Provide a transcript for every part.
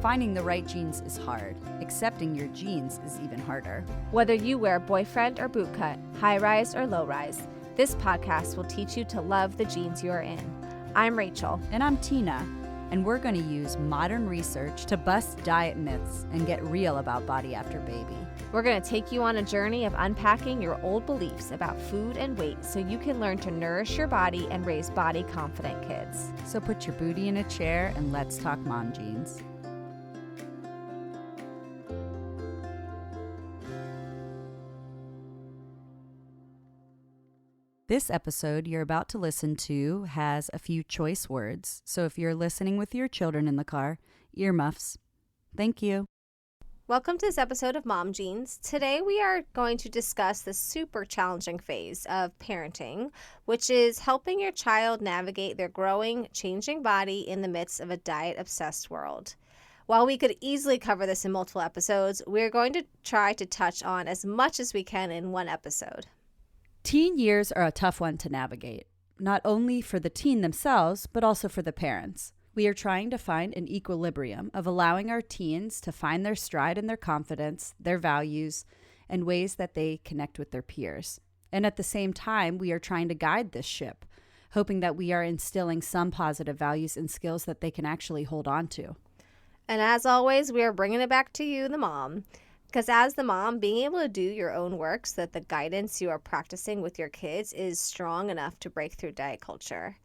Finding the right jeans is hard. Accepting your jeans is even harder. Whether you wear boyfriend or boot cut, high rise or low rise, this podcast will teach you to love the jeans you are in. I'm Rachel. And I'm Tina. And we're going to use modern research to bust diet myths and get real about body after baby. We're going to take you on a journey of unpacking your old beliefs about food and weight so you can learn to nourish your body and raise body-confident kids. So put your booty in a chair and let's talk mom jeans. This episode you're about to listen to has a few choice words, so if you're listening with your children in the car, earmuffs. Thank you. Welcome to this episode of Mom Jeans. Today we are going to discuss the super challenging phase of parenting, which is helping your child navigate their growing, changing body in the midst of a diet-obsessed world. While we could easily cover this in multiple episodes, we're going to try to touch on as much as we can in one episode. Teen years are a tough one to navigate, not only for the teen themselves, but also for the parents. We are trying to find an equilibrium of allowing our teens to find their stride in their confidence, their values, and ways that they connect with their peers. And at the same time, we are trying to guide this ship, hoping that we are instilling some positive values and skills that they can actually hold on to. And as always, we are bringing it back to you, the mom. Because as the mom, being able to do your own work so that the guidance you are practicing with your kids is strong enough to break through diet culture.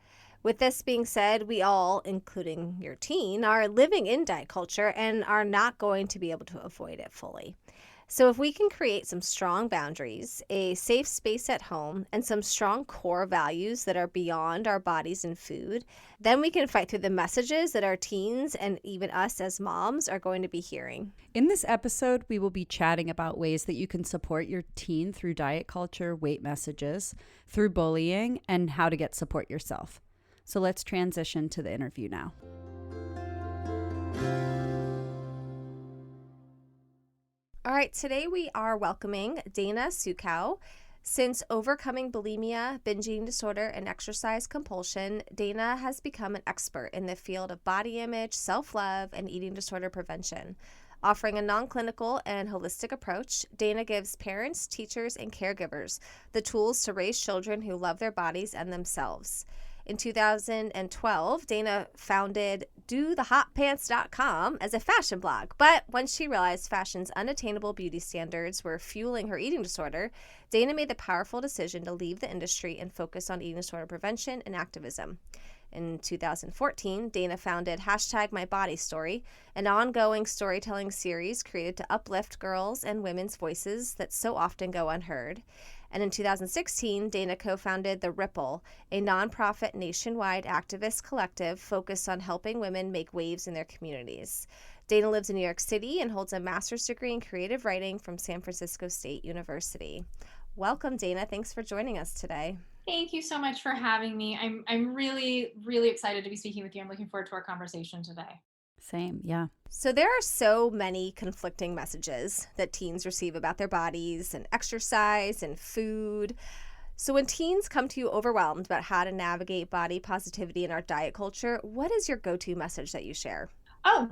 With this being said, we all, including your teen, are living in diet culture and are not going to be able to avoid it fully. So if we can create some strong boundaries, a safe space at home, and some strong core values that are beyond our bodies and food, then we can fight through the messages that our teens and even us as moms are going to be hearing. In this episode, we will be chatting about ways that you can support your teen through diet culture, weight messages, through bullying, and how to get support yourself. So let's transition to the interview now. All right, today we are welcoming Dana Suchow. Since overcoming bulimia, binge eating disorder, and exercise compulsion, Dana has become an expert in the field of body image, self-love, and eating disorder prevention. Offering a non-clinical and holistic approach, Dana gives parents, teachers, and caregivers the tools to raise children who love their bodies and themselves. In 2012, Dana founded dothehotpants.com as a fashion blog, but once she realized fashion's unattainable beauty standards were fueling her eating disorder, Dana made the powerful decision to leave the industry and focus on eating disorder prevention and activism. In 2014, Dana founded #MyBodyStory, an ongoing storytelling series created to uplift girls' and women's voices that so often go unheard. And in 2016, Dana co-founded The Ripple, a nonprofit nationwide activist collective focused on helping women make waves in their communities. Dana lives in New York City and holds a master's degree in creative writing from San Francisco State University. Welcome, Dana. Thanks for joining us today. Thank you so much for having me. I'm really, really excited to be speaking with you. I'm looking forward to our conversation today. Same, yeah. So there are so many conflicting messages that teens receive about their bodies and exercise and food. So when teens come to you overwhelmed about how to navigate body positivity in our diet culture, what is your go-to message that you share? Oh,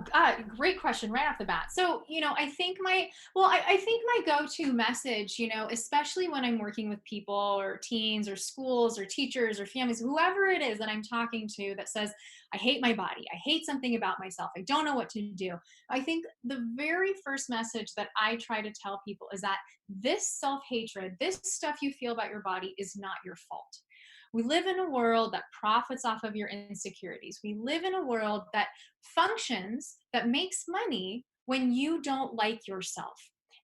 great question right off the bat. So, I think I think my go-to message, especially when I'm working with people or teens or schools or teachers or families, whoever it is that I'm talking to that says, I hate my body, I hate something about myself, I don't know what to do. I think the very first message that I try to tell people is that this self-hatred, this stuff you feel about your body is not your fault. We live in a world that profits off of your insecurities. We live in a world that functions, that makes money when you don't like yourself.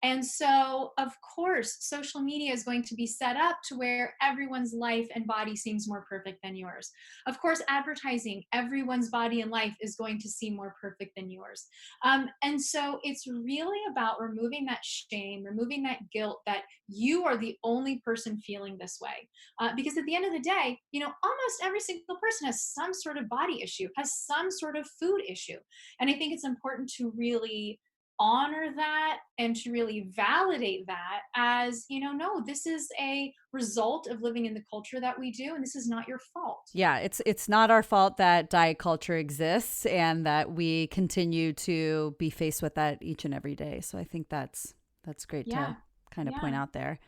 And so, of course, social media is going to be set up to where everyone's life and body seems more perfect than yours. Of course, advertising, everyone's body and life is going to seem more perfect than yours. And so it's really about removing that shame, removing that guilt that you are the only person feeling this way. Because at the end of the day, almost every single person has some sort of body issue, has some sort of food issue. And I think it's important to really honor that and to really validate that as, no, this is a result of living in the culture that we do, and this is not your fault. Yeah, it's not our fault that diet culture exists and that we continue to be faced with that each and every day. So I think that's great Yeah. to kind of point Yeah. out there.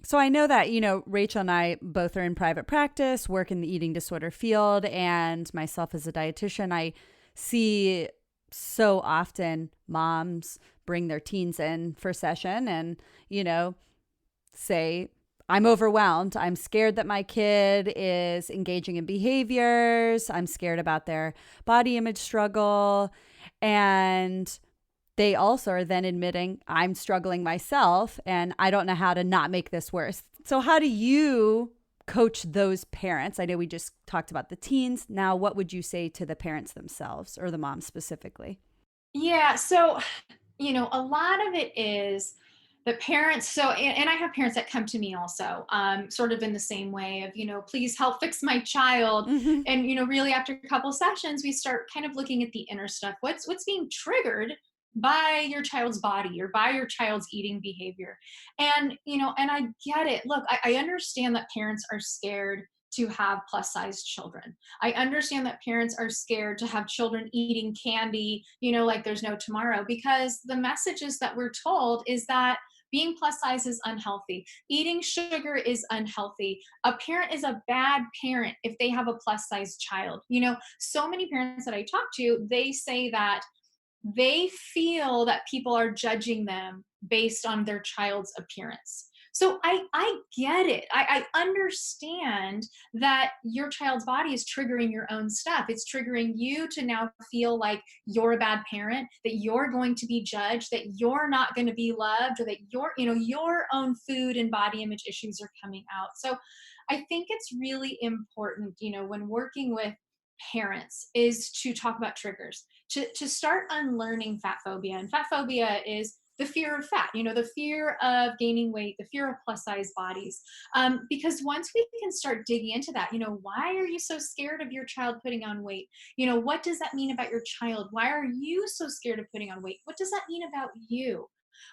So I know that, Rachel and I both are in private practice, work in the eating disorder field, and myself as a dietitian, I see so often moms bring their teens in for session and, say, I'm overwhelmed. I'm scared that my kid is engaging in behaviors. I'm scared about their body image struggle. And they also are then admitting, I'm struggling myself and I don't know how to not make this worse. So, how do you coach those parents? I know we just talked about the teens. Now, what would you say to the parents themselves or the moms specifically? Yeah. So, a lot of it is the parents. So, and I have parents that come to me also, sort of in the same way of, please help fix my child. Hmm. And, really after a couple sessions, we start kind of looking at the inner stuff. What's being triggered by your child's body or by your child's eating behavior. And, and I get it. Look, I understand that parents are scared to have plus size children. I understand that parents are scared to have children eating candy, like there's no tomorrow, because the messages that we're told is that being plus size is unhealthy. Eating sugar is unhealthy. A parent is a bad parent if they have a plus size child. So many parents that I talk to, they say that they feel that people are judging them based on their child's appearance. So I get it. I understand that your child's body is triggering your own stuff. It's triggering you to now feel like you're a bad parent, that you're going to be judged, that you're not going to be loved, or that your own food and body image issues are coming out. So I think it's really important, when working with parents, is to talk about triggers, to start unlearning fat phobia. And fat phobia is the fear of fat, the fear of gaining weight, the fear of plus size bodies. Because once we can start digging into that, why are you so scared of your child putting on weight? What does that mean about your child? Why are you so scared of putting on weight? What does that mean about you?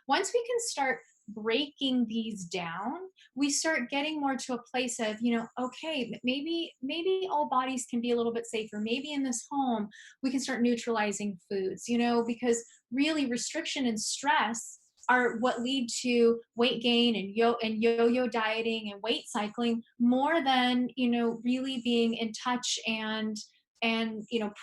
Once we can start breaking these down, we start getting more to a place of, okay, maybe all bodies can be a little bit safer. Maybe in this home we can start neutralizing foods, because really restriction and stress are what lead to weight gain and yo-yo dieting and weight cycling, more than, really being in touch and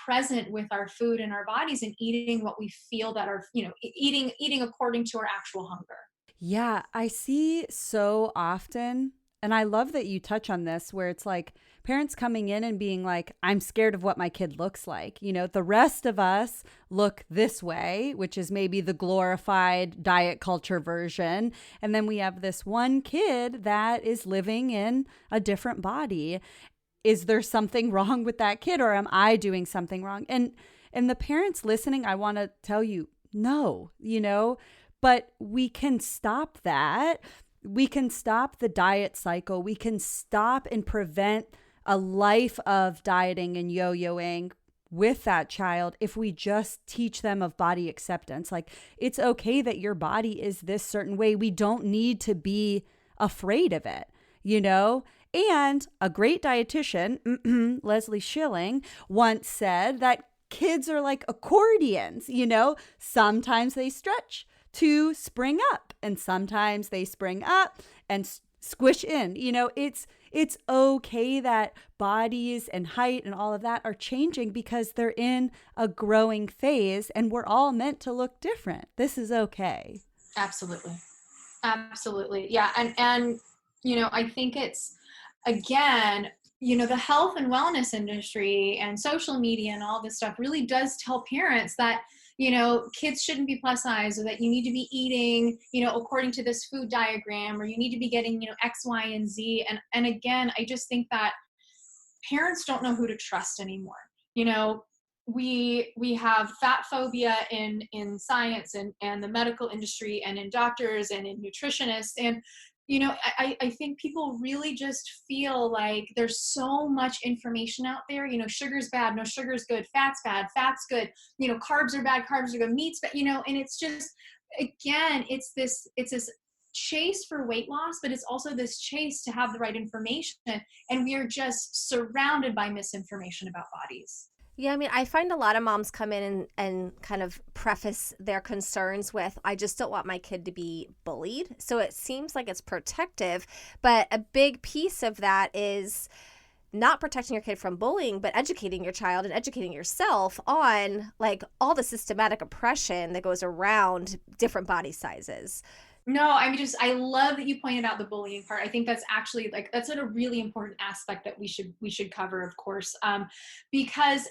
present with our food and our bodies and eating what we feel that are, eating according to our actual hunger. Yeah, I see so often, and I love that you touch on this, where it's like parents coming in and being like, I'm scared of what my kid looks like. The rest of us look this way, which is maybe the glorified diet culture version. And then we have this one kid that is living in a different body. Is there something wrong with that kid, or am I doing something wrong? And the parents listening, I want to tell you, no, but we can stop that. We can stop the diet cycle. We can stop and prevent a life of dieting and yo-yoing with that child if we just teach them of body acceptance. Like, it's okay that your body is this certain way. We don't need to be afraid of it, And a great dietitian, Leslie Schilling, once said that kids are like accordions, sometimes they stretch to spring up, and sometimes they spring up and squish in. It's okay that bodies and height and all of that are changing because they're in a growing phase, and we're all meant to look different. This is okay. Absolutely. Absolutely. Yeah. And I think it's, again, the health and wellness industry and social media and all this stuff really does tell parents that, kids shouldn't be plus size, or that you need to be eating, according to this food diagram, or you need to be getting, X, Y, and Z. And again, I just think that parents don't know who to trust anymore. We have fat phobia in science and the medical industry and in doctors and in nutritionists, and I think people really just feel like there's so much information out there. Sugar's bad, no, sugar's good, fat's bad, fat's good, carbs are bad, carbs are good, meat's bad, and it's just, again, it's this chase for weight loss, but it's also this chase to have the right information. And we are just surrounded by misinformation about bodies. Yeah, I mean, I find a lot of moms come in and kind of preface their concerns with, I just don't want my kid to be bullied. So it seems like it's protective, but a big piece of that is not protecting your kid from bullying, but educating your child and educating yourself on like all the systematic oppression that goes around different body sizes. No, I love that you pointed out the bullying part. I think that's actually that's a really important aspect that we should cover, of course, because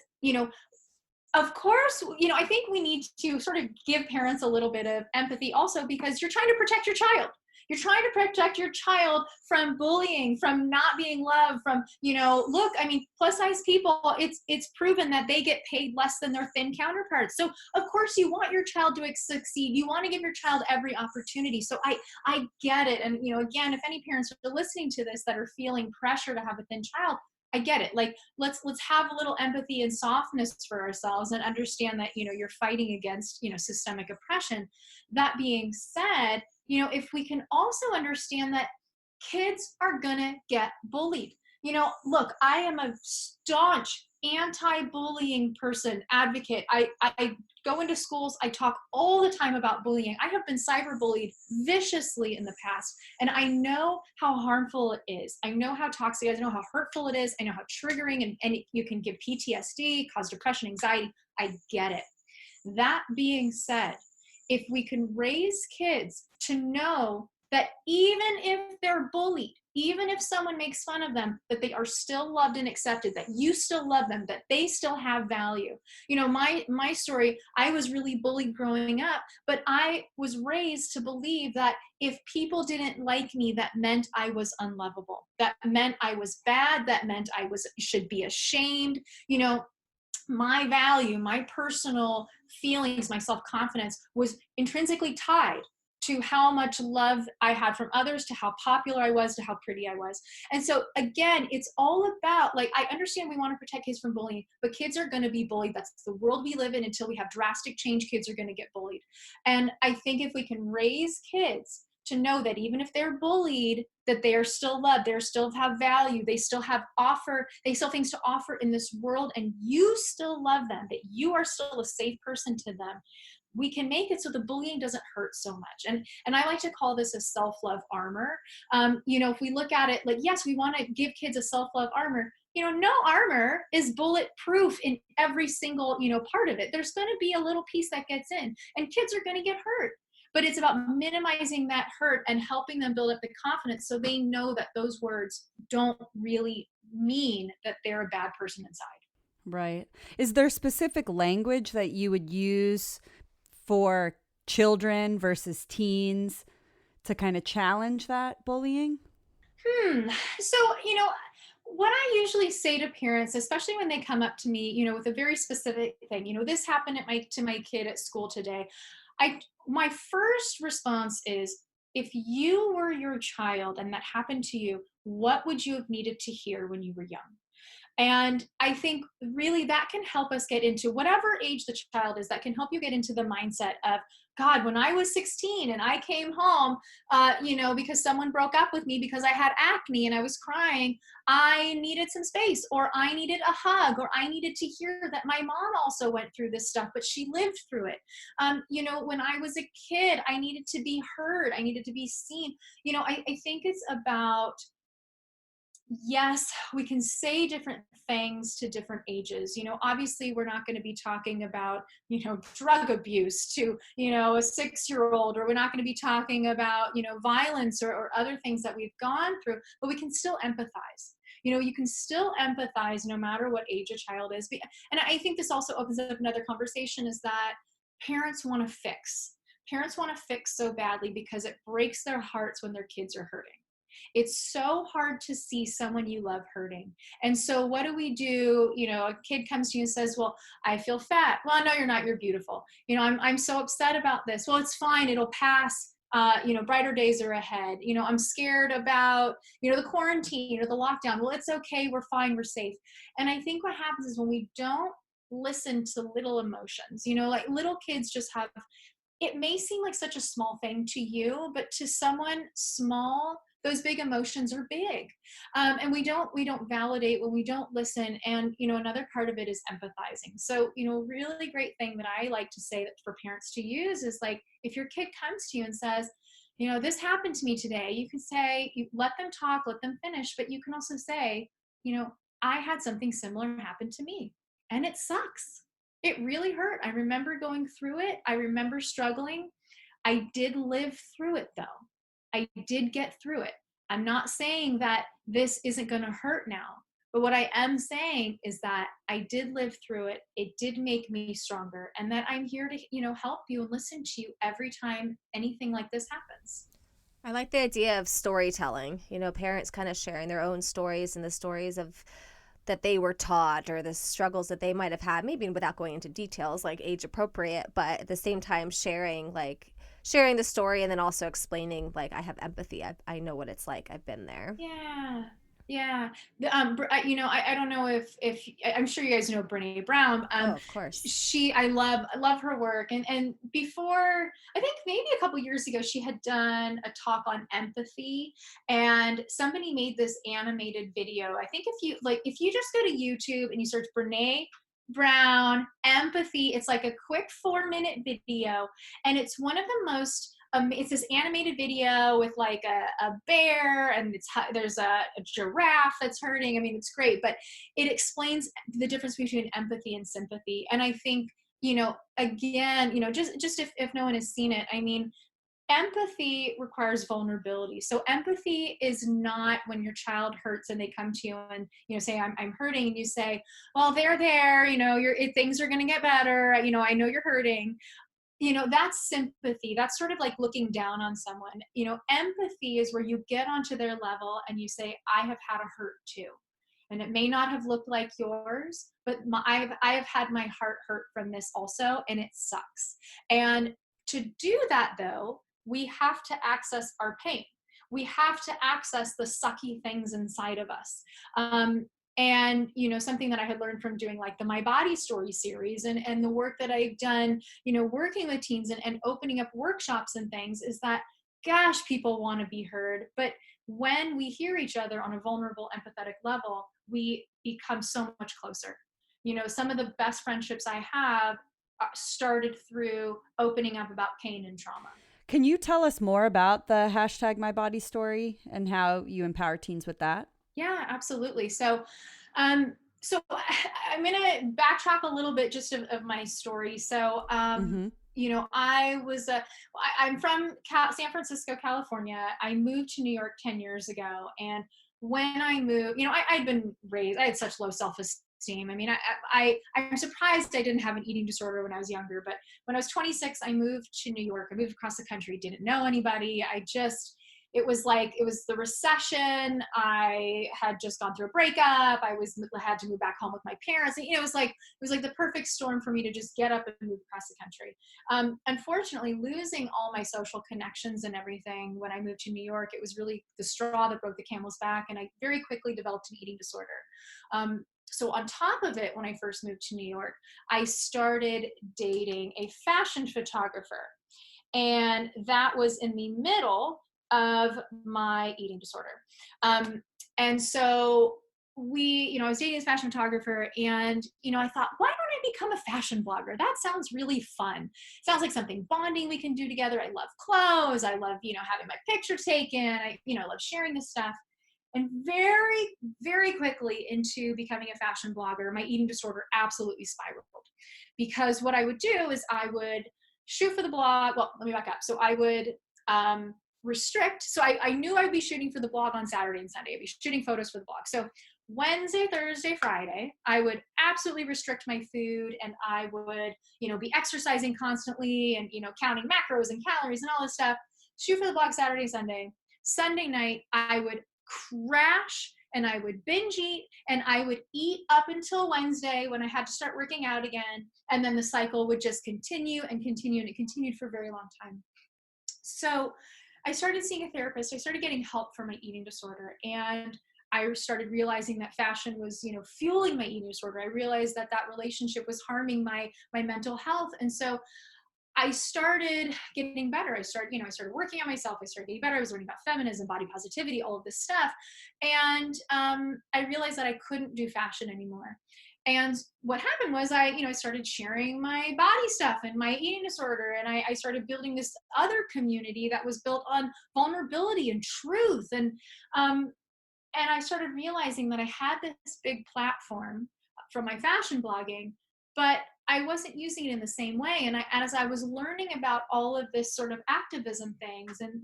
of course, I think we need to sort of give parents a little bit of empathy also, because you're trying to protect your child. You're trying to protect your child from bullying, from not being loved, from, look, I mean, plus size people, it's proven that they get paid less than their thin counterparts. So of course you want your child to succeed. You want to give your child every opportunity. So I get it. And, again, if any parents are listening to this that are feeling pressure to have a thin child, I get it. Like, let's have a little empathy and softness for ourselves and understand that, you're fighting against, systemic oppression. That being said, if we can also understand that kids are gonna get bullied. Look, I am a staunch anti-bullying advocate. I go into schools, I talk all the time about bullying. I have been cyberbullied viciously in the past, and I know how harmful it is. I know how toxic, I know how hurtful it is. I know how triggering, and you can give PTSD, cause depression, anxiety. I get it. That being said, if we can raise kids to know that even if they're bullied, even if someone makes fun of them, that they are still loved and accepted, that you still love them, that they still have value. My story, I was really bullied growing up, but I was raised to believe that if people didn't like me, that meant I was unlovable. That meant I was bad. That meant I should be ashamed. My value, my personal feelings, my self-confidence was intrinsically tied to how much love I had from others, to how popular I was, to how pretty I was. And so again, it's all about, I understand we want to protect kids from bullying, but kids are going to be bullied. That's the world we live in. Until we have drastic change, kids are going to get bullied. And I think if we can raise kids to know that even if they're bullied, that they are still loved, they still have value, they still have things to offer in this world, and you still love them, that you are still a safe person to them, we can make it so the bullying doesn't hurt so much. And I like to call this a self-love armor. If we look at it yes, we want to give kids a self-love armor. No armor is bulletproof in every single, part of it. There's going to be a little piece that gets in, and kids are going to get hurt. But it's about minimizing that hurt and helping them build up the confidence so they know that those words don't really mean that they're a bad person inside. Right. Is there specific language that you would use for children versus teens to kind of challenge that bullying? So, what I usually say to parents, especially when they come up to me, with a very specific thing, this happened to my kid at school today. My first response is, if you were your child and that happened to you, what would you have needed to hear when you were young? And I think really that can help us get into whatever age the child is, that can help you get into the mindset of, God, when I was 16 and I came home, because someone broke up with me because I had acne and I was crying, I needed some space, or I needed a hug, or I needed to hear that my mom also went through this stuff, but she lived through it. When I was a kid, I needed to be heard. I needed to be seen. I think it's about, yes, we can say different things to different ages. Obviously we're not going to be talking about, drug abuse to, a 6-year-old, or we're not going to be talking about, violence or other things that we've gone through, but we can still empathize. You can still empathize no matter what age a child is. And I think this also opens up another conversation, is that parents want to fix. Parents want to fix so badly because it breaks their hearts when their kids are hurting. It's so hard to see someone you love hurting. And so what do? A kid comes to you and says, well, I feel fat. Well, no, you're not. You're beautiful. I'm so upset about this. Well, it's fine. It'll pass. brighter days are ahead. I'm scared about, the quarantine or the lockdown. Well, it's okay. We're fine. We're safe. And I think what happens is when we don't listen to little emotions, like little kids just have, it may seem like such a small thing to you, but to someone small, those big emotions are big. And we don't validate when we don't listen. And another part of it is empathizing. So really great thing that I like to say that for parents to use is like, if your kid comes to you and says, this happened to me today, you can say, you let them talk, let them finish, but you can also say, I had something similar happen to me and it sucks. It really hurt. I remember going through it. I remember struggling. I did live through it though. I did get through it. I'm not saying that this isn't going to hurt now, but what I am saying is that I did live through it. It did make me stronger, and that I'm here to, help you and listen to you every time anything like this happens. I like the idea of storytelling, parents kind of sharing their own stories and the stories of that they were taught or the struggles that they might have had, maybe without going into details, like age appropriate, but at the same time sharing the story and then also explaining, like, I have empathy. I know what it's like. I've been there. Yeah. Yeah. I don't know if I'm sure you guys know Brene Brown. Oh, of course. I love her work. And before, I think maybe a couple years ago, she had done a talk on empathy, and somebody made this animated video. I think if you just go to YouTube and you search Brene Brown empathy, it's like a quick 4-minute video, and it's one of the most it's this animated video with like a bear, and there's a giraffe that's hurting. I mean, it's great, but it explains the difference between empathy and sympathy. And I think, again, just if no one has seen it, I mean, empathy requires vulnerability. So empathy is not when your child hurts and they come to you and say, I'm hurting, and you say, well, they're there, things are going to get better, I know you're hurting. That's sympathy. That's sort of like looking down on someone. Empathy is where you get onto their level and you say, I have had a hurt too. And it may not have looked like yours, but I have had my heart hurt from this also, and it sucks. And to do that, though, we have to access our pain. We have to access the sucky things inside of us. And something that I had learned from doing like the My Body Story series and the work that I've done, working with teens and opening up workshops and things, is that, gosh, people want to be heard. But when we hear each other on a vulnerable, empathetic level, we become so much closer. Some of the best friendships I have started through opening up about pain and trauma. Can you tell us more about the hashtag My Body Story and how you empower teens with that? Yeah, absolutely. So I'm going to backtrack a little bit just of my story. So, I'm from San Francisco, California. I moved to New York 10 years ago. And when I moved, I'd been raised, I had such low self-esteem. I mean, I'm surprised I didn't have an eating disorder when I was younger, but when I was 26, I moved to New York. I moved across the country, didn't know anybody. It was the recession. I had just gone through a breakup. Had to move back home with my parents. And, it was like the perfect storm for me to just get up and move across the country. Unfortunately, losing all my social connections and everything when I moved to New York, it was really the straw that broke the camel's back. And I very quickly developed an eating disorder. So on top of it, when I first moved to New York, I started dating a fashion photographer. And that was in the middle of my eating disorder. And so I was dating this fashion photographer, and, I thought, why don't I become a fashion blogger? That sounds really fun. Sounds like something bonding we can do together. I love clothes. I love, having my picture taken. I love sharing this stuff. And very, very quickly into becoming a fashion blogger, my eating disorder absolutely spiraled, because what I would do is I would shoot for the blog. Well, let me back up. So I would, restrict. So I knew I would be shooting for the blog on Saturday and Sunday. I'd be shooting photos for the blog. So Wednesday, Thursday, Friday, I would absolutely restrict my food, and I would, be exercising constantly and, counting macros and calories and all this stuff. Shoot for the blog Saturday, Sunday. Sunday night, I would crash and I would binge eat, and I would eat up until Wednesday when I had to start working out again. And then the cycle would just continue and continue, and it continued for a very long time. So I started seeing a therapist. I started getting help for my eating disorder. And I started realizing that fashion was, fueling my eating disorder. I realized that that relationship was harming my mental health. And so I started getting better. I started working on myself. I started getting better. I was learning about feminism, body positivity, all of this stuff. And I realized that I couldn't do fashion anymore. And what happened was I started sharing my body stuff and my eating disorder. And I started building this other community that was built on vulnerability and truth. Um, and I started realizing that I had this big platform from my fashion blogging, but I wasn't using it in the same way. And as I was learning about all of this sort of activism things, and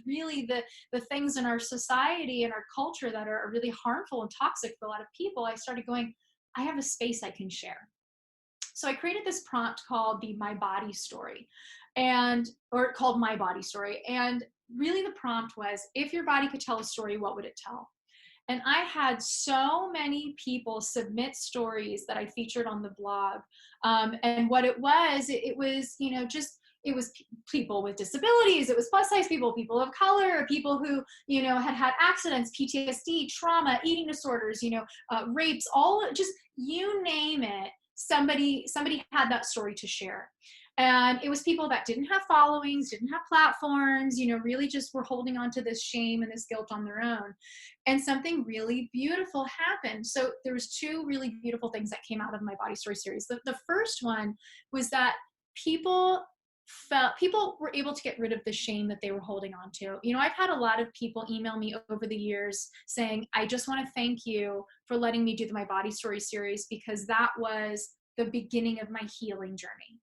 really the things in our society and our culture that are really harmful and toxic for a lot of people, I started going, I have a space I can share. So I created this prompt called the My Body Story, or called My Body Story. And really the prompt was, if your body could tell a story, what would it tell? And I had so many people submit stories that I featured on the blog. And what it was, it was, just, it was people with disabilities, it was plus size people, people of color, people who, had had accidents, PTSD, trauma, eating disorders, rapes, all, just you name it. Somebody had that story to share. And it was people that didn't have followings, didn't have platforms, really just were holding on to this shame and this guilt on their own. And something really beautiful happened. So there was two really beautiful things that came out of my body story series. The first one was that people were able to get rid of the shame that they were holding on to. I've had a lot of people email me over the years saying, I just want to thank you for letting me do my body story series, because that was the beginning of my healing journey.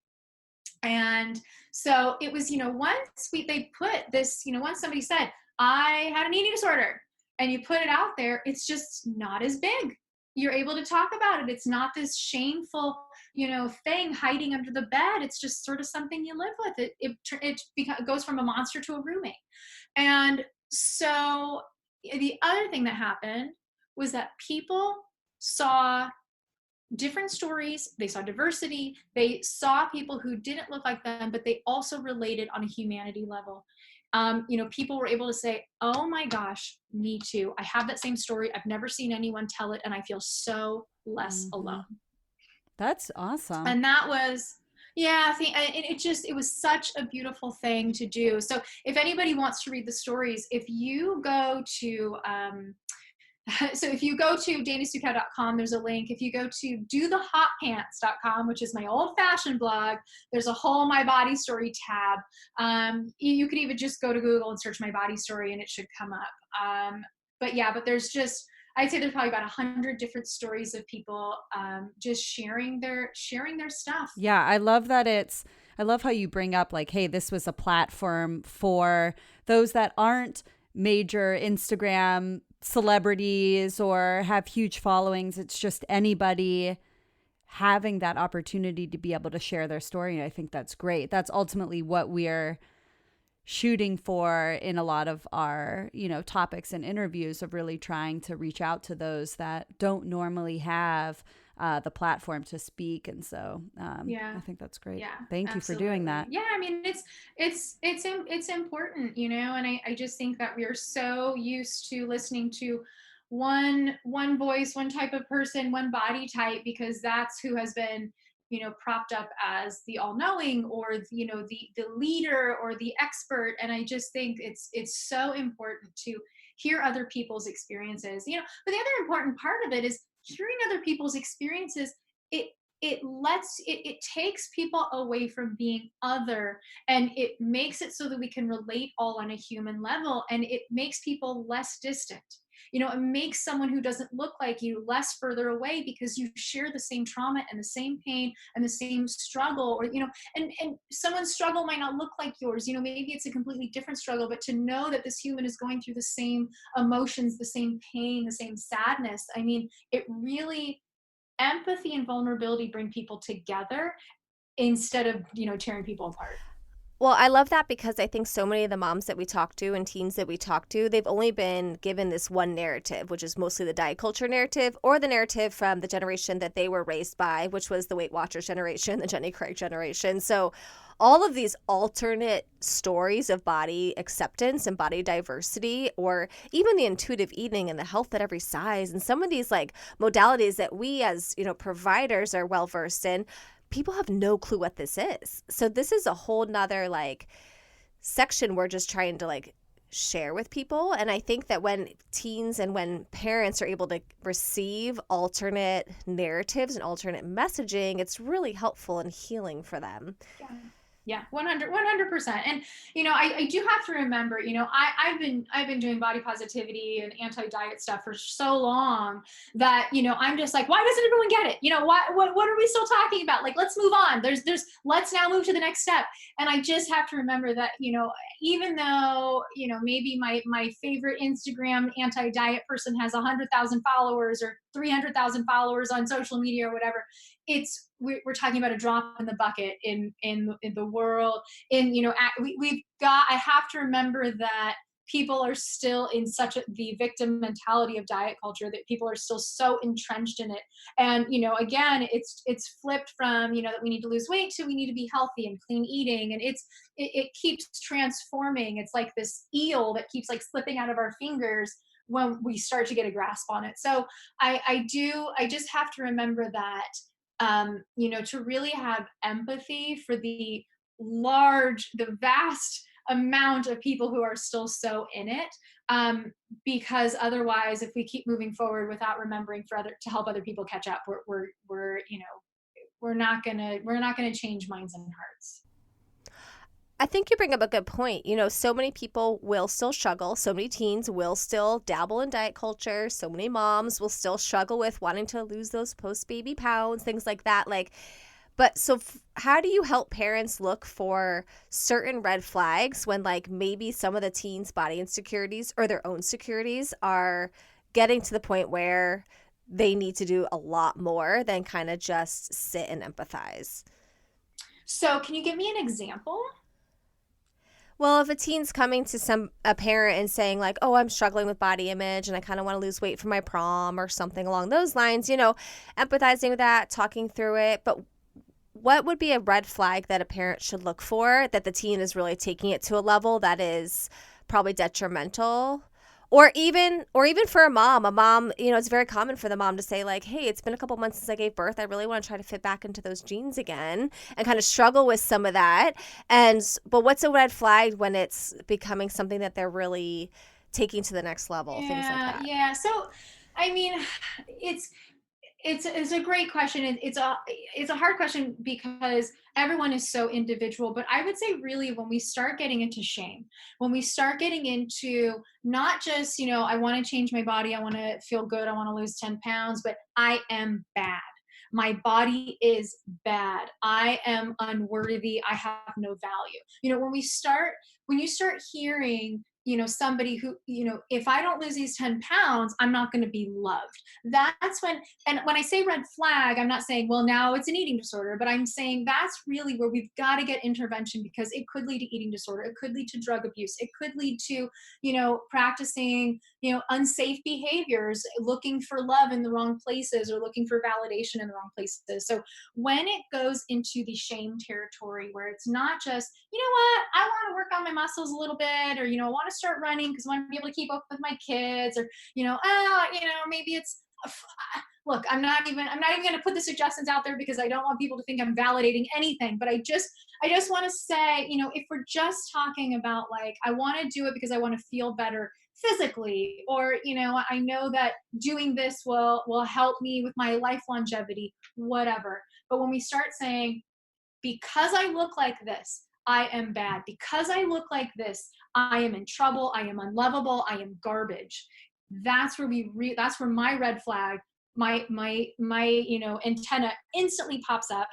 And so it was, they put this, once somebody said, I had an eating disorder, and you put it out there, it's just not as big. You're able to talk about it. It's not this shameful, thing hiding under the bed. It's just sort of something you live with. It goes from a monster to a roommate. And so the other thing that happened was that people saw different stories, they saw diversity, they saw people who didn't look like them, but they also related on a humanity level. People were able to say, oh my gosh, me too, I have that same story, I've never seen anyone tell it, and I feel so less Mm-hmm. alone. That's awesome. And that was, yeah, it was such a beautiful thing to do. So if anybody wants to read the stories, if you go to so if you go to danasuchow.com, there's a link. If you go to dothehotpants.com, which is my old fashioned blog, there's a whole My Body Story tab. You could even just go to Google and search My Body Story and it should come up. But there's just, I'd say there's probably about 100 different stories of people just sharing their stuff. Yeah, I love how you bring up like, hey, this was a platform for those that aren't major Instagram celebrities or have huge followings. It's just anybody having that opportunity to be able to share their story. And I think that's great. That's ultimately what we're shooting for in a lot of our, topics and interviews, of really trying to reach out to those that don't normally have the platform to speak. And so Yeah. I think that's great. Yeah, Thank you for doing that. yeah, I mean, it's important, and I just think that we are so used to listening to one voice, one type of person, one body type, because that's who has been, propped up as the all-knowing, or the leader or the expert. And I just think it's so important to hear other people's experiences. But the other important part of it is hearing other people's experiences. It takes people away from being other, and it makes it so that we can relate all on a human level, and it makes people less distant. It makes someone who doesn't look like you less further away, because you share the same trauma and the same pain and the same struggle. Or and someone's struggle might not look like yours. Maybe it's a completely different struggle, but to know that this human is going through the same emotions, the same pain, the same sadness, I mean, it really, empathy and vulnerability bring people together instead of tearing people apart. Well, I love that because I think so many of the moms that we talk to and teens that we talk to, they've only been given this one narrative, which is mostly the diet culture narrative or the narrative from the generation that they were raised by, which was the Weight Watchers generation, the Jenny Craig generation. So all of these alternate stories of body acceptance and body diversity, or even the intuitive eating and the health at every size, and some of these like modalities that we as, providers are well versed in, people have no clue what this is. So this is a whole nother like section we're just trying to like share with people. And I think that when teens and when parents are able to receive alternate narratives and alternate messaging, it's really helpful and healing for them. Yeah. Yeah, 100%. And, I do have to remember, I've been doing body positivity and anti-diet stuff for so long that, I'm just like, why doesn't everyone get it? What are we still talking about? Like, let's move on. Let's now move to the next step. And I just have to remember that, even though, maybe my favorite Instagram anti-diet person has 100,000 followers or 300,000 followers on social media or whatever, we're talking about a drop in the bucket in the world. I have to remember that people are still in the victim mentality of diet culture, that people are still so entrenched in it. And again, it's flipped from that we need to lose weight to we need to be healthy and clean eating, and it keeps transforming. It's like this eel that keeps like slipping out of our fingers when we start to get a grasp on it. So I just have to remember that to really have empathy for the vast amount of people who are still so in it. Because otherwise, if we keep moving forward without remembering to help other people catch up, we're not gonna change minds and hearts. I think you bring up a good point. So many people will still struggle. So many teens will still dabble in diet culture. So many moms will still struggle with wanting to lose those post baby pounds, things like that. How do you help parents look for certain red flags when, like, maybe some of the teens' body insecurities or their own securities are getting to the point where they need to do a lot more than kind of just sit and empathize? So, can you give me an example? Well, if a teen's coming to a parent and saying like, "Oh, I'm struggling with body image and I kind of want to lose weight for my prom," or something along those lines, empathizing with that, talking through it. But what would be a red flag that a parent should look for that the teen is really taking it to a level that is probably detrimental? Or even for a mom, it's very common for the mom to say like, "Hey, it's been a couple months since I gave birth. I really want to try to fit back into those jeans again," and kind of struggle with some of that. But what's a red flag when it's becoming something that they're really taking to the next level, things like Yeah, that? yeah. So, I mean, it's it's a great question. It's a hard question because everyone is so individual. But I would say really when we start getting into shame, when we start getting into not just I want to change my body, I want to feel good, I want to lose 10 pounds, but I am bad. My body is bad. I am unworthy. I have no value. When you start hearing somebody who if I don't lose these 10 pounds, I'm not going to be loved. That's when I say red flag, I'm not saying, well, now it's an eating disorder, but I'm saying that's really where we've got to get intervention, because it could lead to eating disorder. It could lead to drug abuse. It could lead to, practicing, unsafe behaviors, looking for love in the wrong places or looking for validation in the wrong places. So when it goes into the shame territory where it's not just, what, I want to work on my muscles a little bit, or, I want to start running because I want to be able to keep up with my kids, or, maybe it's look, I'm not even going to put the suggestions out there because I don't want people to think I'm validating anything. But I just want to say, if we're just talking about like, I want to do it because I want to feel better physically, or I know that doing this will help me with my life longevity, whatever. But when we start saying, because I look like this, I am bad. Because I look like this, I am in trouble. I am unlovable. I am garbage. That's where my red flag, my antenna instantly pops up.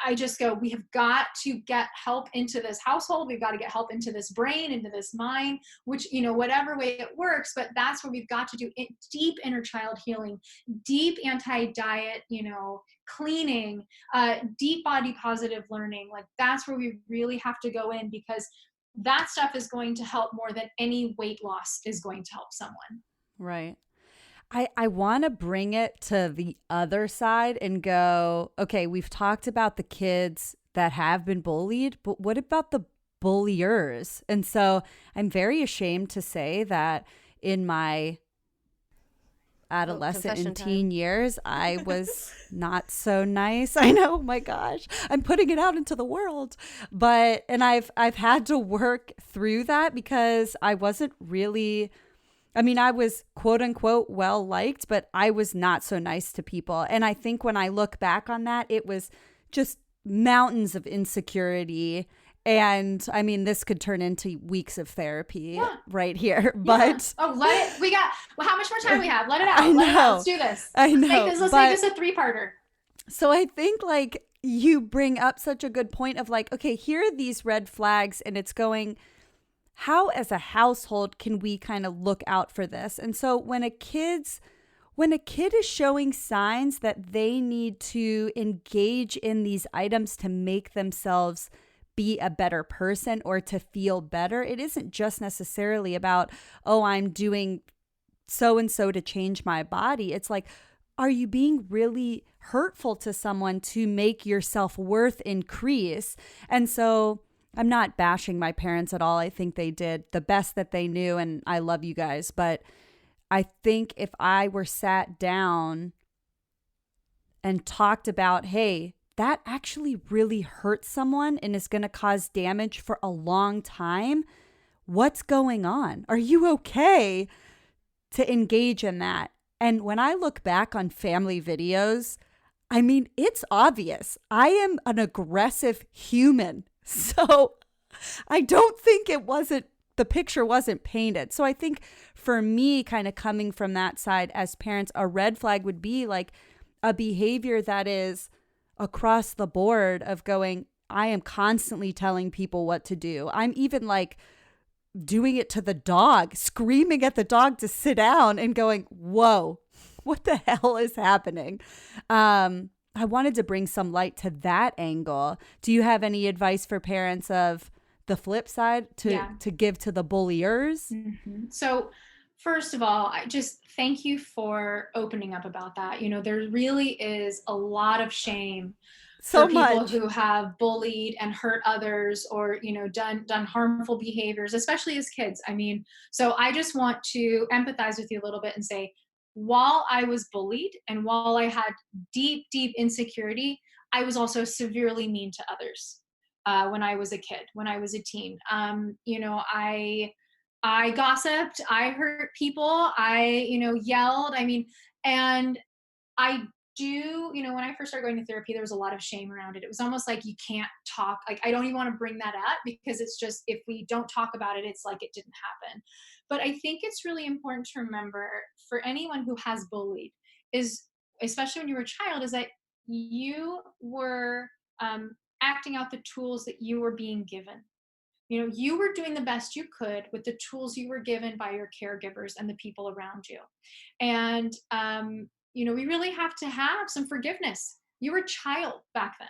I just go, we have got to get help into this household. We've got to get help into this brain, into this mind, which, whatever way it works, but that's where we've got to do deep inner child healing, deep anti-diet, cleaning, deep body positive learning. Like that's where we really have to go in, because that stuff is going to help more than any weight loss is going to help someone. Right. I want to bring it to the other side and go, okay, we've talked about the kids that have been bullied, but what about the bulliers? And so I'm very ashamed to say that in my adolescent confession and teen time. years, I was not so nice. I know, my gosh, I'm putting it out into the world. But, and I've had to work through that because I wasn't really, I mean, I was quote unquote well liked, but I was not so nice to people. And I think when I look back on that, it was just mountains of insecurity. And I mean, this could turn into weeks of therapy right here. But We got, well, how much more time we have? Let it out. I know. Let it out. Let's do this. I know. Let's make this a 3-parter. So I think like you bring up such a good point of like, okay, here are these red flags, and it's going, how as a household can we kind of look out for this? And so when a kid is showing signs that they need to engage in these items to make themselves be a better person or to feel better, it isn't just necessarily about, oh, I'm doing so and so to change my body. It's like, are you being really hurtful to someone to make your self-worth increase? And so I'm not bashing my parents at all. I think they did the best that they knew, and I love you guys. But I think if I were sat down and talked about, hey, that actually really hurts someone and is going to cause damage for a long time, what's going on? Are you okay to engage in that? And when I look back on family videos, I mean, it's obvious. I am an aggressive human. So I don't think the picture wasn't painted. So I think for me, kind of coming from that side as parents, a red flag would be like a behavior that is across the board of going, I am constantly telling people what to do. I'm even like doing it to the dog, screaming at the dog to sit down and going, whoa, what the hell is happening? I wanted to bring some light to that angle. Do you have any advice for parents of the flip side to give to the bulliers? Mm-hmm. So first of all, I just thank you for opening up about that. There really is a lot of shame for people who have bullied and hurt others, or done harmful behaviors, especially as kids. I mean, so I just want to empathize with you a little bit and say, while I was bullied and while I had deep insecurity, I was also severely mean to others when I was a kid, when I was a teen. I gossiped, I hurt people, I yelled. I mean, and I do, when I first started going to therapy, there was a lot of shame around it. It was almost like you can't talk. Like, I don't even want to bring that up, because it's just, if we don't talk about it, it's like it didn't happen. But I think it's really important to remember for anyone who has bullied, is, especially when you were a child, is that you were acting out the tools that you were being given. You were doing the best you could with the tools you were given by your caregivers and the people around you. And, we really have to have some forgiveness. You were a child back then.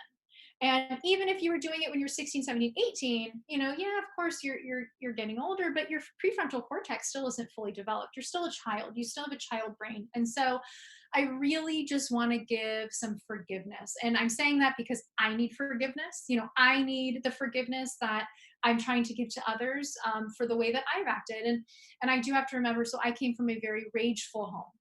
And even if you were doing it when you're 16, 17, 18, of course you're getting older, but your prefrontal cortex still isn't fully developed. You're still a child. You still have a child brain. And so I really just want to give some forgiveness. And I'm saying that because I need forgiveness. I need the forgiveness that I'm trying to give to others for the way that I've acted. And I do have to remember, so I came from a very rageful home.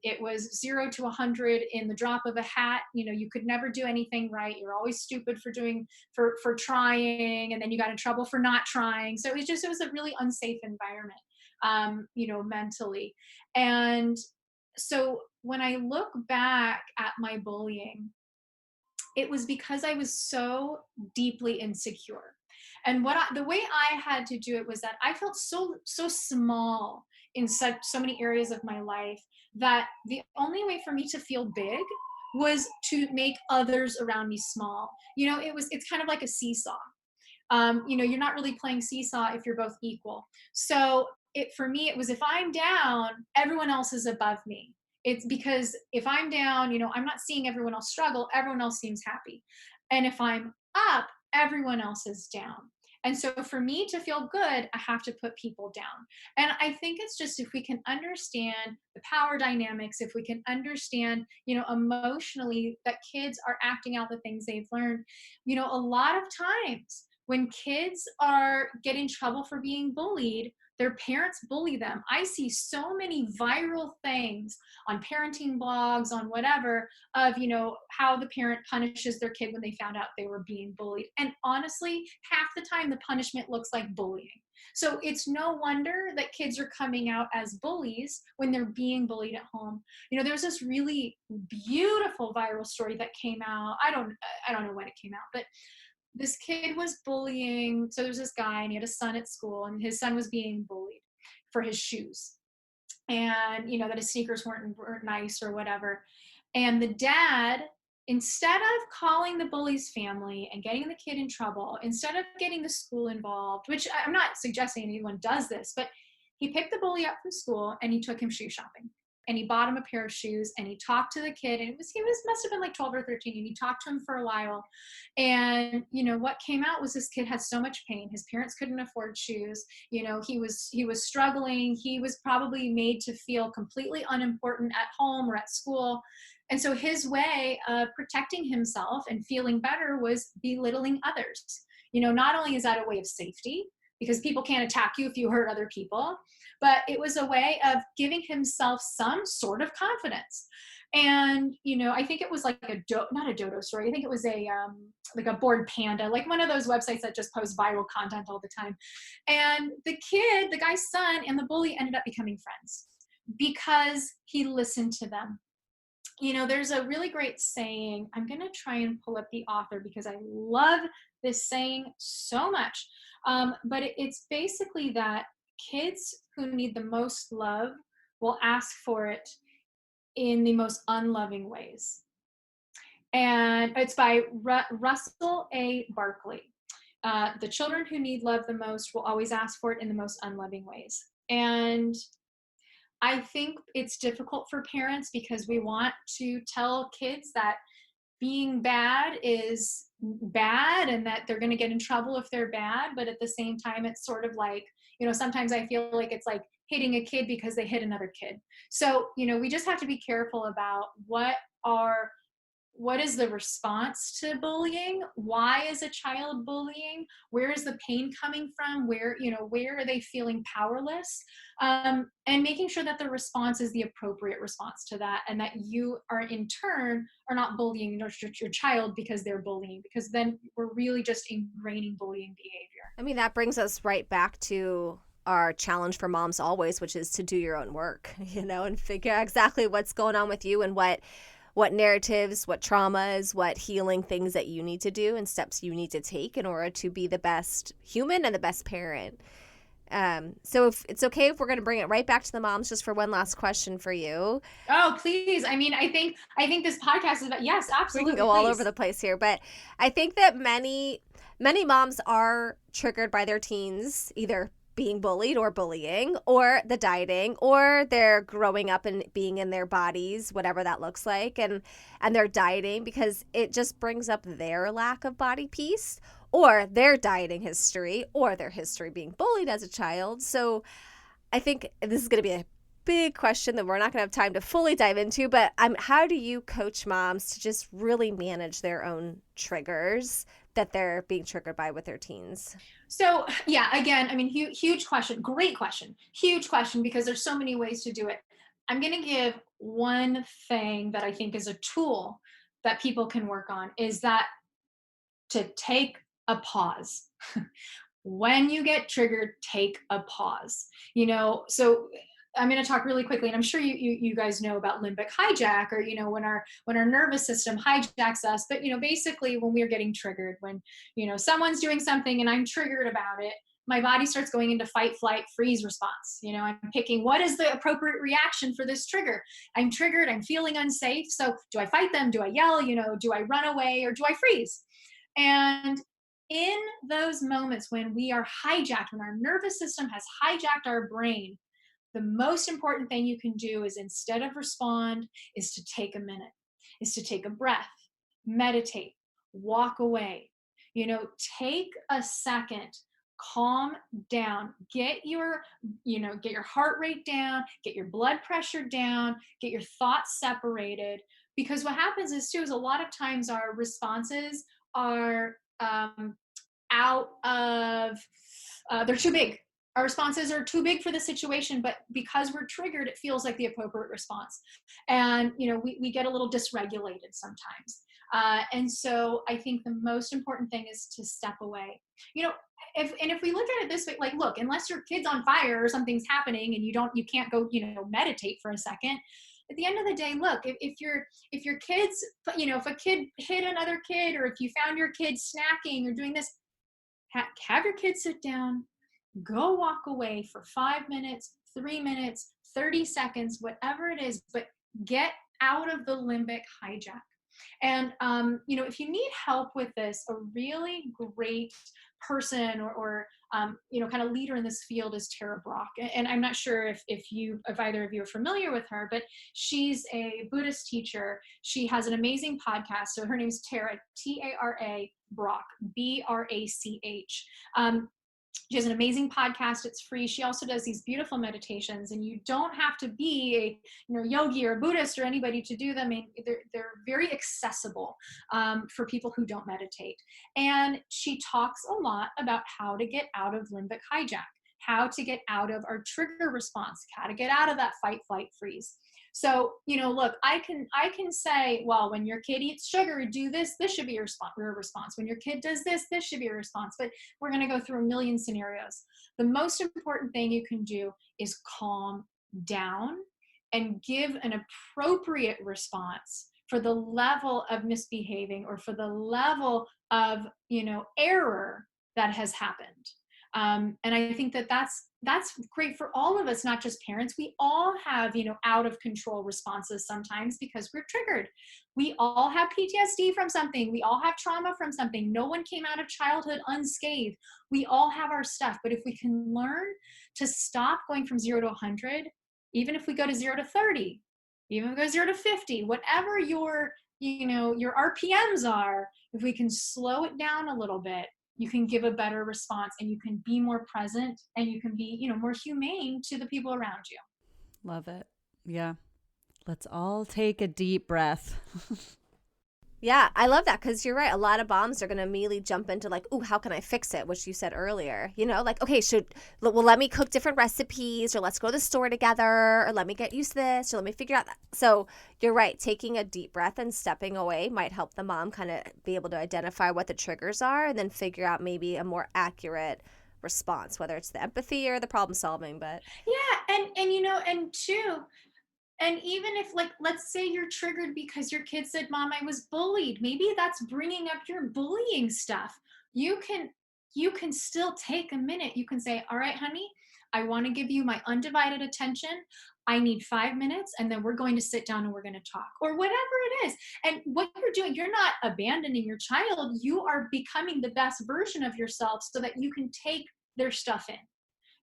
It was 0 to 100 in the drop of a hat. You could never do anything right. You're always stupid for trying, and then you got in trouble for not trying. So it was a really unsafe environment, mentally. And so when I look back at my bullying, it was because I was so deeply insecure. And the way I had to do it was that I felt so small in so many areas of my life, that the only way for me to feel big was to make others around me small. It's kind of like a seesaw. You're not really playing seesaw if you're both equal. So for me, it was, if I'm down, everyone else is above me. It's because if I'm down, I'm not seeing everyone else struggle. Everyone else seems happy. And if I'm up, everyone else is down. And so for me to feel good, I have to put people down. And I think it's just, if we can understand the power dynamics, if we can understand, emotionally, that kids are acting out the things they've learned, a lot of times when kids get in trouble for being bullied, their parents bully them. I see so many viral things on parenting blogs, on whatever, of, how the parent punishes their kid when they found out they were being bullied. And honestly, half the time the punishment looks like bullying. So it's no wonder that kids are coming out as bullies when they're being bullied at home. There's this really beautiful viral story that came out. I don't know when it came out, but this kid was bullying. So there's this guy, and he had a son at school, and his son was being bullied for his shoes, and that his sneakers weren't nice or whatever. And the dad, instead of calling the bully's family and getting the kid in trouble, instead of getting the school involved, which I'm not suggesting anyone does this, but he picked the bully up from school and he took him shoe shopping. And he bought him a pair of shoes, and he talked to the kid, and must have been like 12 or 13, and he talked to him for a while. And what came out was, this kid had so much pain. His parents couldn't afford shoes. He was struggling. He was probably made to feel completely unimportant at home or at school. And so his way of protecting himself and feeling better was belittling others. Not only is that a way of safety, because people can't attack you if you hurt other people, but it was a way of giving himself some sort of confidence. And, I think it was like not a dodo story. I think it was like a bored panda, like one of those websites that just post viral content all the time. And the guy's son, and the bully ended up becoming friends because he listened to them. There's a really great saying. I'm going to try and pull up the author because I love this saying so much. But it's basically that kids who need the most love will ask for it in the most unloving ways. And it's by Russell A. Barkley. The children who need love the most will always ask for it in the most unloving ways. And I think it's difficult for parents because we want to tell kids that being bad is bad and that they're going to get in trouble if they're bad. But at the same time, it's sort of like, sometimes I feel like it's like hitting a kid because they hit another kid. So, we just have to be careful about what is the response to bullying? Why is a child bullying? Where is the pain coming from? Where are they feeling powerless? And making sure that the response is the appropriate response to that, and that you are in turn are not bullying your child because they're bullying, because then we're really just ingraining bullying behavior. I mean, that brings us right back to our challenge for moms always, which is to do your own work, and figure out exactly what's going on with you and what narratives, what traumas, what healing things that you need to do and steps you need to take in order to be the best human and the best parent. So if it's okay if we're going to bring it right back to the moms just for one last question for you. Oh, please. I mean, I think this podcast is about, yes, absolutely. We can go all over the place here, but I think that many moms are triggered by their teens, either being bullied or bullying, or the dieting, or they're growing up and being in their bodies, whatever that looks like, and they're dieting because it just brings up their lack of body peace, or their dieting history, or their history being bullied as a child. So I think this is going to be a big question that we're not going to have time to fully dive into, but how do you coach moms to just really manage their own triggers that they're being triggered by with their teens? So yeah, again, I mean, huge question, great question, huge question, because there's so many ways to do it. I'm going to give one thing that I think is a tool that people can work on, is that to take a pause. When you get triggered, take a pause. So I'm going to talk really quickly, and I'm sure you guys know about limbic hijack, or when our nervous system hijacks us. But basically, when we're getting triggered, when someone's doing something and I'm triggered about it, my body starts going into fight, flight, freeze response. I'm picking what is the appropriate reaction for this trigger. I'm triggered, I'm feeling unsafe. So do I fight them? Do I yell? Do I run away, or do I freeze? And in those moments when we are hijacked, when our nervous system has hijacked our brain, the most important thing you can do is, instead of respond, is to take a minute, is to take a breath, meditate, walk away. Take a second, calm down, get your heart rate down, get your blood pressure down, get your thoughts separated. Because what happens is too, is a lot of times our responses are out of, they're too big. Our responses are too big for the situation, but because we're triggered, it feels like the appropriate response. And, we get a little dysregulated sometimes. And so I think the most important thing is to step away. If we look at it this way, like, look, unless your kid's on fire or something's happening and you can't go, meditate for a second. At the end of the day, look, if your kids, if a kid hit another kid, or if you found your kid snacking or doing this, have your kids sit down, go walk away for 5 minutes, 3 minutes, 30 seconds, whatever it is, but get out of the limbic hijack. And, if you need help with this, a really great person or kind of leader in this field is Tara Brach. And I'm not sure if either of you are familiar with her, but she's a Buddhist teacher. She has an amazing podcast. So her name is Tara, Tara Brach, Brach. She has an amazing podcast. It's free. She also does these beautiful meditations, and you don't have to be a yogi or a Buddhist or anybody to do them. I mean, they're very accessible for people who don't meditate. And she talks a lot about how to get out of limbic hijack, how to get out of our trigger response, how to get out of that fight, flight, freeze. So, look, I can say, well, when your kid eats sugar, do this should be your response. When your kid does this should be your response. But we're going to go through a million scenarios. The most important thing you can do is calm down and give an appropriate response for the level of misbehaving or for the level of, error that has happened. And I think that's great for all of us, not just parents. We all have, out of control responses sometimes because we're triggered. We all have PTSD from something. We all have trauma from something. No one came out of childhood unscathed. We all have our stuff. But if we can learn to stop going from 0 to 100, even if we go to 0 to 30, even if we go 0 to 50, whatever your RPMs are, if we can slow it down a little bit, you can give a better response, and you can be more present, and you can be, more humane to the people around you. Love it. Yeah. Let's all take a deep breath. Yeah, I love that, because you're right. A lot of moms are going to immediately jump into like, ooh, how can I fix it? Which you said earlier, like, okay, let me cook different recipes, or let's go to the store together, or let me get used to this, or let me figure out that. So you're right. Taking a deep breath and stepping away might help the mom kind of be able to identify what the triggers are, and then figure out maybe a more accurate response, whether it's the empathy or the problem solving. But yeah, and two, and even if, like, let's say you're triggered because your kid said, Mom, I was bullied. Maybe that's bringing up your bullying stuff. You can still take a minute. You can say, all right, honey, I want to give you my undivided attention. I need 5 minutes, and then we're going to sit down and we're going to talk, or whatever it is. And what you're doing, you're not abandoning your child. You are becoming the best version of yourself so that you can take their stuff in.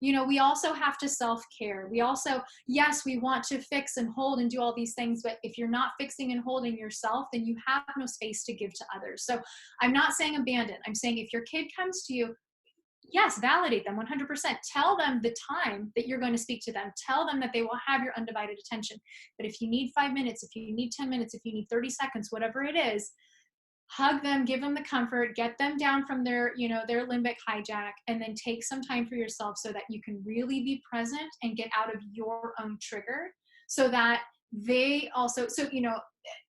We also have to self-care. We also, yes, we want to fix and hold and do all these things, but if you're not fixing and holding yourself, then you have no space to give to others. So I'm not saying abandon. I'm saying if your kid comes to you, yes, validate them 100%. Tell them the time that you're going to speak to them. Tell them that they will have your undivided attention. But if you need 5 minutes, if you need 10 minutes, if you need 30 seconds, whatever it is, hug them, give them the comfort, get them down from their limbic hijack, and then take some time for yourself so that you can really be present and get out of your own trigger, so that they also,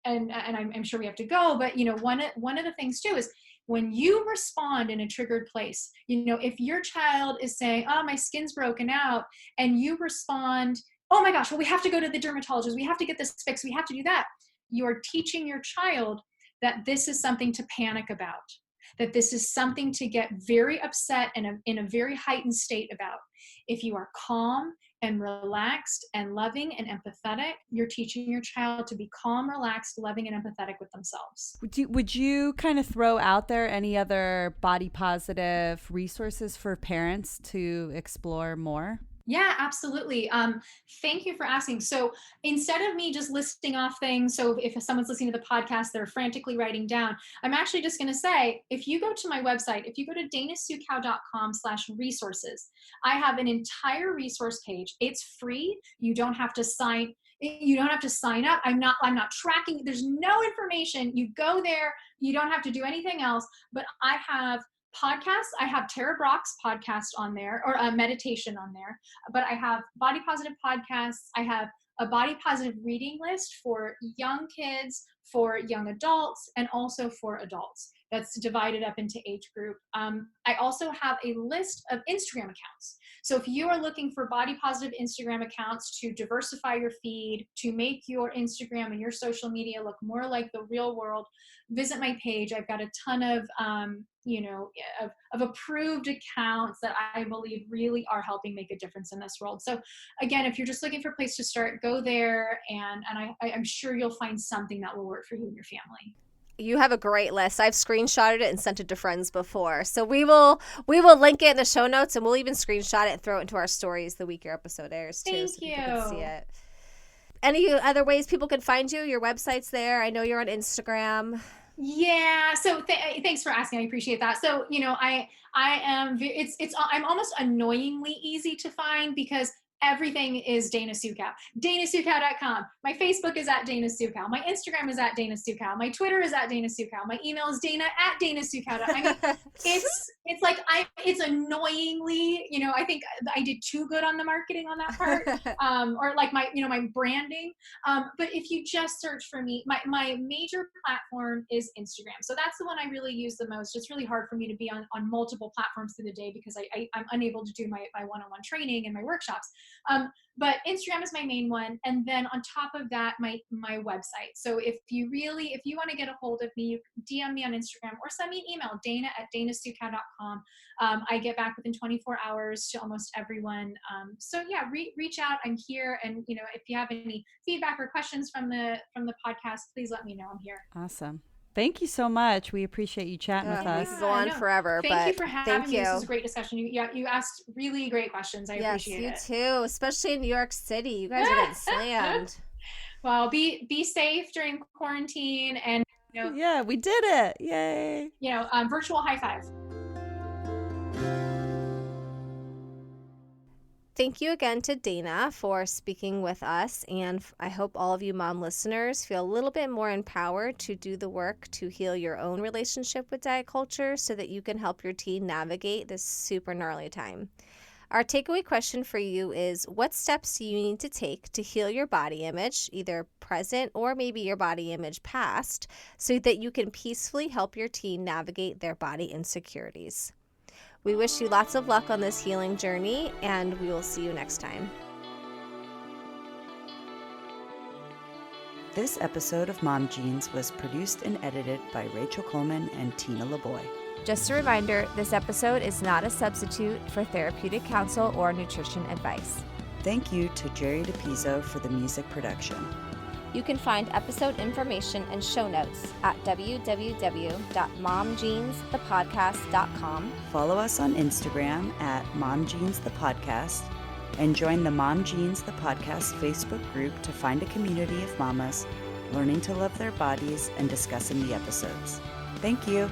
and I'm sure we have to go, but one of the things too is when you respond in a triggered place, if your child is saying, oh, my skin's broken out, and you respond, oh my gosh, well, we have to go to the dermatologist, we have to get this fixed, we have to do that. You are teaching your child that this is something to panic about. that this is something to get very upset and in a very heightened state about. If you are calm and relaxed and loving and empathetic, you're teaching your child to be calm, relaxed, loving, and empathetic with themselves. Would you kind of throw out there any other body positive resources for parents to explore more? Yeah, absolutely. Thank you for asking. So instead of me just listing off things, so if someone's listening to the podcast, they're frantically writing down, I'm actually just going to say, if you go to my website, if you go to danasuchow.com/resources, I have an entire resource page. It's free. You don't have to sign up. I'm not tracking. There's no information. You go there. You don't have to do anything else, but I have podcasts. I have Tara Brock's podcast on there, or a meditation on there, but I have body positive podcasts. I have a body positive reading list for young kids, for young adults, and also for adults. That's divided up into age group. I also have a list of Instagram accounts. So if you are looking for body positive Instagram accounts to diversify your feed, to make your Instagram and your social media look more like the real world, visit my page. I've got a ton of approved accounts that I believe really are helping make a difference in this world. So again, if you're just looking for a place to start, go there, and I'm sure you'll find something that will work for you and your family. You have a great list. I've screenshotted it and sent it to friends before. So we will link it in the show notes, and we'll even screenshot it and throw it into our stories the week your episode airs too. Thank so you. People can see it. Any other ways people can find you? Your website's there. I know you're on Instagram. Yeah. So thanks for asking. I appreciate that. So, I am, I'm almost annoyingly easy to find because everything is Dana Suchow. DanaSuchow.com. My Facebook is at Dana Suchow. My Instagram is at Dana Suchow. My Twitter is at Dana Suchow. My email is Dana@DanaSuchow. I mean, it's like it's annoyingly, I think I did too good on the marketing on that part, or like my branding. But if you just search for me, my major platform is Instagram. So that's the one I really use the most. It's really hard for me to be on multiple platforms through the day because I'm unable to do my one-on-one training and my workshops. But Instagram is my main one. And then on top of that, my website. So if you want to get a hold of me, you can DM me on Instagram or send me an email, Dana@danasuchow.com. I get back within 24 hours to almost everyone. So yeah, reach out. I'm here. And if you have any feedback or questions from the podcast, please let me know. I'm here. Awesome. Thank you so much. We appreciate you chatting with us. We could go on forever. Thank you for having me. This was a great discussion. You asked really great questions. I appreciate it. Yes, you too. Especially in New York City. You guys are getting slammed. Well, be safe during quarantine, and yeah, we did it. Yay. Virtual high five. Thank you again to Dana for speaking with us, and I hope all of you mom listeners feel a little bit more empowered to do the work to heal your own relationship with diet culture so that you can help your teen navigate this super gnarly time. Our takeaway question for you is, what steps do you need to take to heal your body image, either present or maybe your body image past, so that you can peacefully help your teen navigate their body insecurities? We wish you lots of luck on this healing journey, and we will see you next time. This episode of Mom Jeans was produced and edited by Rachel Coleman and Tina LeBoy. Just a reminder, this episode is not a substitute for therapeutic counsel or nutrition advice. Thank you to Jerry DePizzo for the music production. You can find episode information and show notes at www.momjeansthepodcast.com. Follow us on Instagram at momjeansthepodcast and join the Mom Jeans the Podcast Facebook group to find a community of mamas learning to love their bodies and discussing the episodes. Thank you.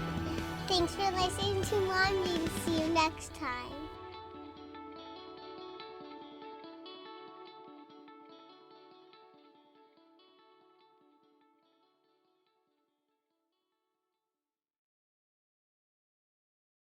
Thanks for listening to Mom Jeans. See you next time.